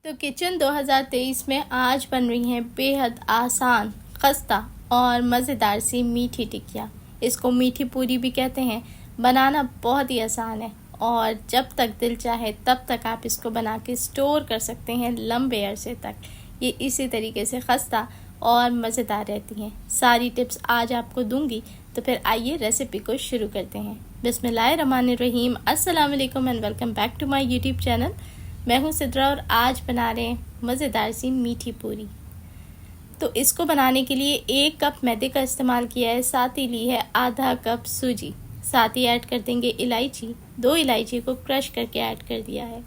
तो किचन 2023 में आज बन रही हैं बेहद आसान, खस्ता और मज़ेदार सी मीठी टिकिया। इसको मीठी पूरी भी कहते हैं। बनाना बहुत ही आसान है और जब तक दिल चाहे तब तक आप इसको बना के स्टोर कर सकते हैं लंबे अरसे तक। ये इसी तरीके से खस्ता और मज़ेदार रहती हैं। सारी टिप्स आज आपको दूंगी, तो फिर आइए रेसिपी को शुरू करते हैं। बिस्मिल्लाहिर्रहमानिर्रहीम। अस्सलाम वालेकुम and welcome back to my YouTube channel. मैं हूँ सिद्रा और आज बना रहे हैं मज़ेदार सी मीठी पूरी। तो इसको बनाने के लिए 1 कप मैदे का इस्तेमाल किया है, साथ ही ली है आधा कप सूजी, साथ ही ऐड कर देंगे इलायची। 2 इलायची को क्रश करके ऐड कर दिया है।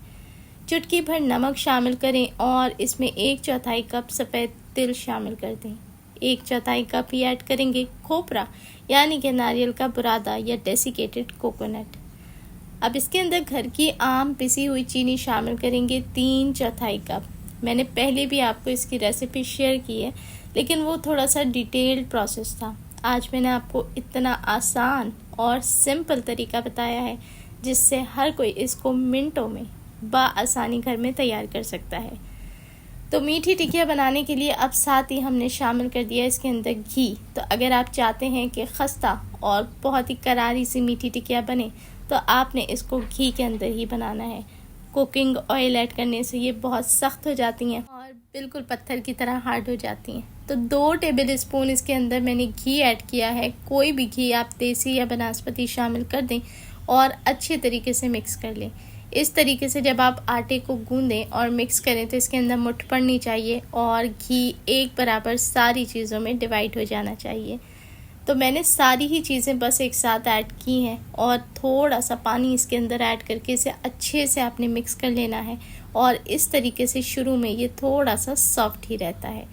चुटकी भर नमक शामिल करें और इसमें 1/4 कप सफ़ेद तिल शामिल कर दें। 1/4 कप ही ऐड करेंगे खोपरा यानी कि नारियल का बुरादा या डेसिकेटेड कोकोनट। अब इसके अंदर घर की आम पिसी हुई चीनी शामिल करेंगे 3/4 कप। मैंने पहले भी आपको इसकी रेसिपी शेयर की है, लेकिन वो थोड़ा सा डिटेल्ड प्रोसेस था। आज मैंने आपको इतना आसान और सिंपल तरीका बताया है जिससे हर कोई इसको मिनटों में बआसानी घर में तैयार कर सकता है। तो मीठी टिकिया बनाने के लिए अब साथ ही हमने शामिल कर दिया इसके अंदर घी। तो अगर आप चाहते हैं कि खस्ता और बहुत ही करारी सी मीठी टिकिया बने तो आपने इसको घी के अंदर ही बनाना है। कुकिंग ऑयल ऐड करने से ये बहुत सख्त हो जाती हैं और बिल्कुल पत्थर की तरह हार्ड हो जाती हैं। तो 2 टेबल स्पून इसके अंदर मैंने घी ऐड किया है। कोई भी घी आप देसी या बनास्पति शामिल कर दें और अच्छे तरीके से मिक्स कर लें। इस तरीके से जब आप आटे को गूंदें और मिक्स करें तो इसके अंदर मुठ पड़नी चाहिए और घी एक बराबर सारी चीज़ों में डिवाइड हो जाना चाहिए। तो मैंने सारी ही चीज़ें बस एक साथ ऐड की हैं और थोड़ा सा पानी इसके अंदर ऐड करके इसे अच्छे से आपने मिक्स कर लेना है। और इस तरीके से शुरू में ये थोड़ा सा सॉफ्ट ही रहता है।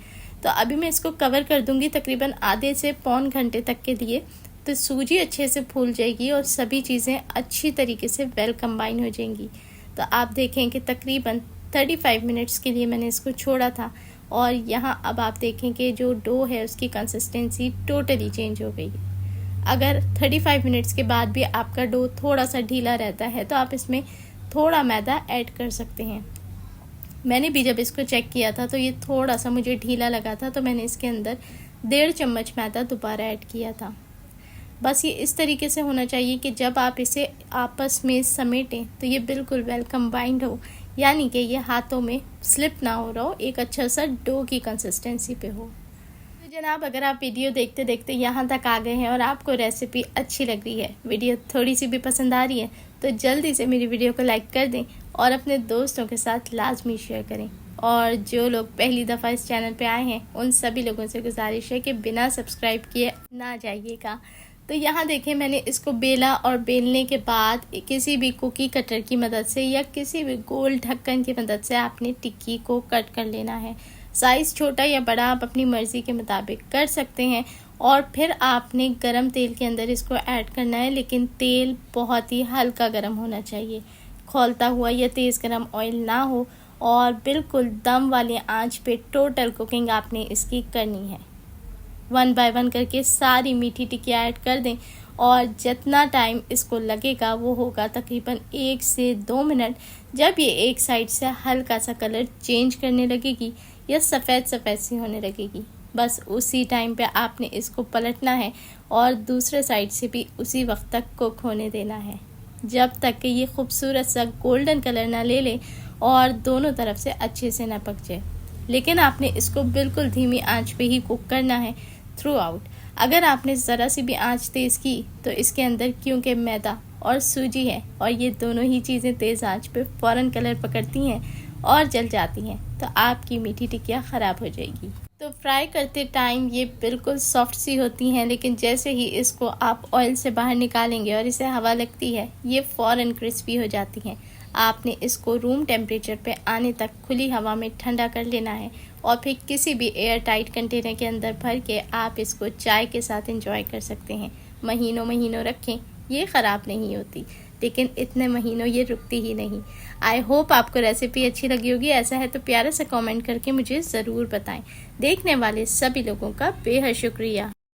तो अभी मैं इसको कवर कर दूंगी तकरीबन आधे से पौन घंटे तक के लिए। तो सूजी अच्छे से फूल जाएगी और सभी चीज़ें अच्छी तरीके से वेल कंबाइन हो जाएंगी। तो आप देखें कि तकरीबन 35 मिनट्स के लिए मैंने इसको छोड़ा था और यहाँ अब आप देखें कि जो डो है उसकी कंसिस्टेंसी टोटली चेंज हो गई है। अगर 35 मिनट्स के बाद भी आपका डो थोड़ा सा ढीला रहता है तो आप इसमें थोड़ा मैदा ऐड कर सकते हैं। मैंने भी जब इसको चेक किया था तो ये थोड़ा सा मुझे ढीला लगा था, तो मैंने इसके अंदर 1.5 चम्मच मैदा दोबारा ऐड किया था। बस ये इस तरीके से होना चाहिए कि जब आप इसे आपस में समेटें तो ये बिल्कुल वेल कंबाइंड हो, यानी कि ये हाथों में स्लिप ना हो रहा हो, एक अच्छा सा डो की कंसिस्टेंसी पे हो। तो जनाब, अगर आप वीडियो देखते देखते यहाँ तक आ गए हैं और आपको रेसिपी अच्छी लग रही है, वीडियो थोड़ी सी भी पसंद आ रही है, तो जल्दी से मेरी वीडियो को लाइक कर दें और अपने दोस्तों के साथ लाजमी शेयर करें। और जो लोग पहली दफ़ा इस चैनल पे आए हैं उन सभी लोगों से गुजारिश है कि बिना सब्सक्राइब किए ना जाइएगा। तो यहाँ देखें, मैंने इसको बेला और बेलने के बाद किसी भी कुकी कटर की मदद से या किसी भी गोल ढक्कन की मदद से आपने टिक्की को कट कर लेना है। साइज़ छोटा या बड़ा आप अपनी मर्ज़ी के मुताबिक कर सकते हैं। और फिर आपने गरम तेल के अंदर इसको ऐड करना है, लेकिन तेल बहुत ही हल्का गर्म होना चाहिए, खौलता हुआ या तेज़ गर्म ऑयल ना हो। और बिल्कुल दम वाली आंच पे टोटल कुकिंग आपने इसकी करनी है। 1 बाय 1 करके सारी मीठी टिकिया ऐड कर दें और जितना टाइम इसको लगेगा वो होगा तकरीबन 1 से 2 मिनट। जब ये एक साइड से हल्का सा कलर चेंज करने लगेगी या सफ़ेद सफ़ेद सी होने लगेगी, बस उसी टाइम पे आपने इसको पलटना है और दूसरे साइड से भी उसी वक्त तक कुक होने देना है, जब तक कि ये खूबसूरत सा गोल्डन कलर ना ले ले और दोनों तरफ से अच्छे से ना पक जाए। लेकिन आपने इसको बिल्कुल धीमी आंच पे ही कुक करना है थ्रू आउट। अगर आपने ज़रा सी भी आंच तेज़ की तो इसके अंदर, क्योंकि मैदा और सूजी है और ये दोनों ही चीज़ें तेज़ आंच पे फ़ौरन कलर पकड़ती हैं और जल जाती हैं, तो आपकी मीठी टिकिया ख़राब हो जाएगी। तो फ्राई करते टाइम ये बिल्कुल सॉफ्ट सी होती हैं, लेकिन जैसे ही इसको आप ऑयल से बाहर निकालेंगे और इसे हवा लगती है, ये फ़ौरन क्रिस्पी हो जाती हैं। आपने इसको रूम टेम्परेचर पे आने तक खुली हवा में ठंडा कर लेना है और फिर किसी भी एयर टाइट कंटेनर के अंदर भर के आप इसको चाय के साथ एंजॉय कर सकते हैं। महीनों महीनों रखें, ये ख़राब नहीं होती, लेकिन इतने महीनों ये रुकती ही नहीं। आई होप आपको रेसिपी अच्छी लगी होगी। ऐसा है तो प्यारा सा कमेंट करके मुझे ज़रूर बताएं। देखने वाले सभी लोगों का बेहद शुक्रिया।